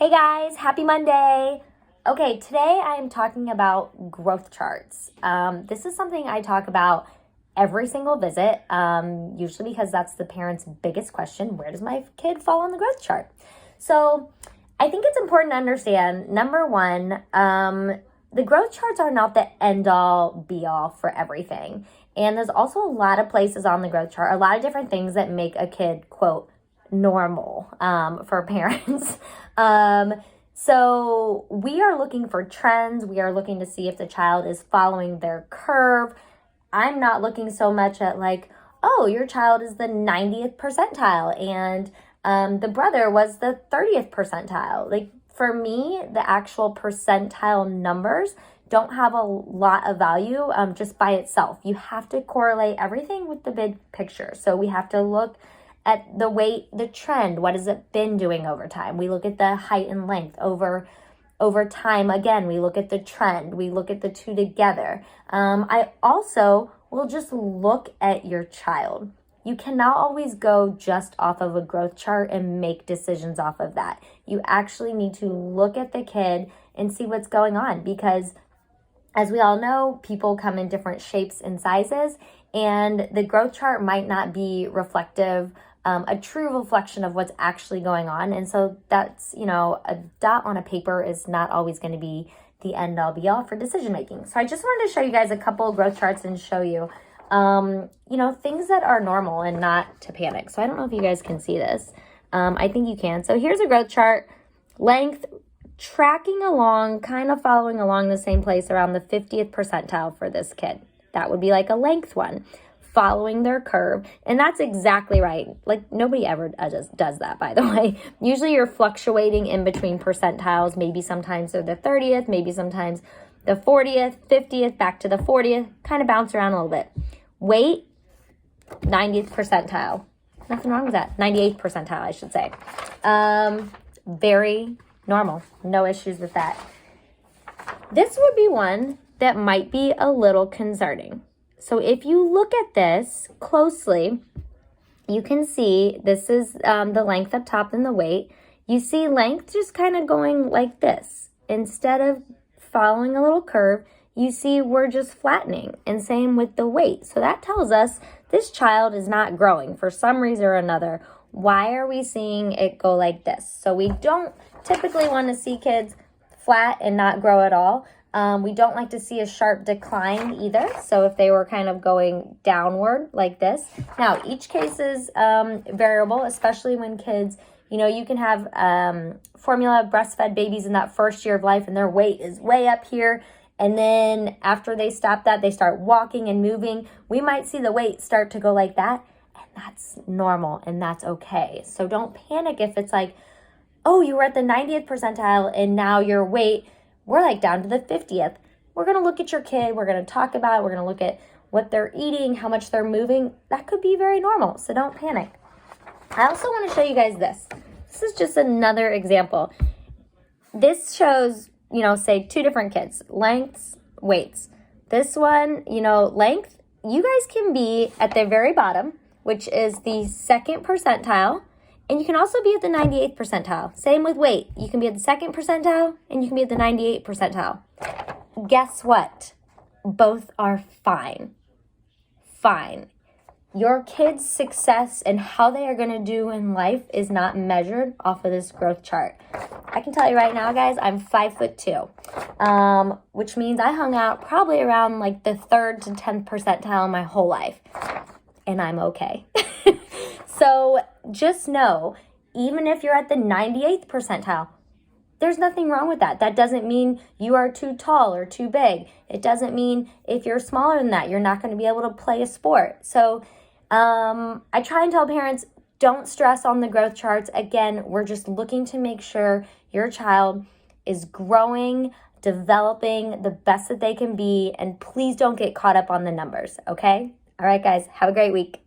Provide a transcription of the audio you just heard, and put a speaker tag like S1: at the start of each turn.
S1: Hey guys, happy Monday. Okay, today I am talking about growth charts. This is something I talk about every single visit, usually because that's the parent's biggest question. Where does my kid fall on the growth chart? So I think it's important to understand, number one, the growth charts are not the end all be all for everything. And there's also a lot of places on the growth chart, a lot of different things that make a kid, quote, normal for parents. So we are looking for trends. We are looking to see if the child is following their curve. I'm not looking so much at like, oh, your child is the 90th percentile and the brother was the 30th percentile. Like for me, the actual percentile numbers don't have a lot of value just by itself. You have to correlate everything with the big picture. So we have to look at the weight, the trend, what has it been doing over time? We look at the height and length over time. Again, we look at the trend. We look at the two together. I also will just look at your child. You cannot always go just off of a growth chart and make decisions off of that. You actually need to look at the kid and see what's going on because as we all know, people come in different shapes and sizes, and the growth chart might not be reflective, a true reflection of what's actually going on. And so that's, a dot on a paper is not always going to be the end all be all for decision making. So I just wanted to show you guys a couple of growth charts and show you, things that are normal and not to panic. So I don't know if you guys can see this. I think you can. So here's a growth chart, length, tracking along, kind of following along the same place around the 50th percentile for this kid. That would be like a length one, following their curve. And that's exactly right. Like nobody ever does that, by the way. Usually you're fluctuating in between percentiles. Maybe sometimes they're the 30th, maybe sometimes the 40th, 50th, back to the 40th, kind of bounce around a little bit. Weight, 90th percentile. Nothing wrong with that. 98th percentile, I should say. Very normal. No issues with that. This would be one that might be a little concerning. So if you look at this closely, you can see this is the length up top and the weight. You see length just kind of going like this. Instead of following a little curve, you see we're just flattening, and same with the weight. So that tells us this child is not growing for some reason or another. Why are we seeing it go like this? So we don't typically want to see kids flat and not grow at all. We don't like to see a sharp decline either. So if they were kind of going downward like this. Now, each case is variable, especially when kids, you can have formula breastfed babies in that first year of life and their weight is way up here. And then after they stop that, they start walking and moving. We might see the weight start to go like that. And that's normal and that's okay. So don't panic if it's like, oh, you were at the 90th percentile and now your weight, we're like down to the 50th. We're going to look at your kid. We're going to talk about it. We're going to look at what they're eating, how much they're moving. That could be very normal. So don't panic. I also want to show you guys this. This is just another example. This shows, say two different kids, lengths, weights. This one, length, you guys can be at the very bottom, which is the 2nd percentile. And you can also be at the 98th percentile. Same with weight. You can be at the 2nd percentile and you can be at the 98th percentile. Guess what? Both are fine. Fine. Your kid's success and how they are going to do in life is not measured off of this growth chart. I can tell you right now, guys, I'm 5'2", which means I hung out probably around like the 3rd to 10th percentile my whole life. And I'm okay. So just know, even if you're at the 98th percentile, there's nothing wrong with that. That doesn't mean you are too tall or too big. It doesn't mean if you're smaller than that, you're not going to be able to play a sport. So I try and tell parents, don't stress on the growth charts. Again, we're just looking to make sure your child is growing, developing the best that they can be, and please don't get caught up on the numbers, okay? All right, guys, have a great week.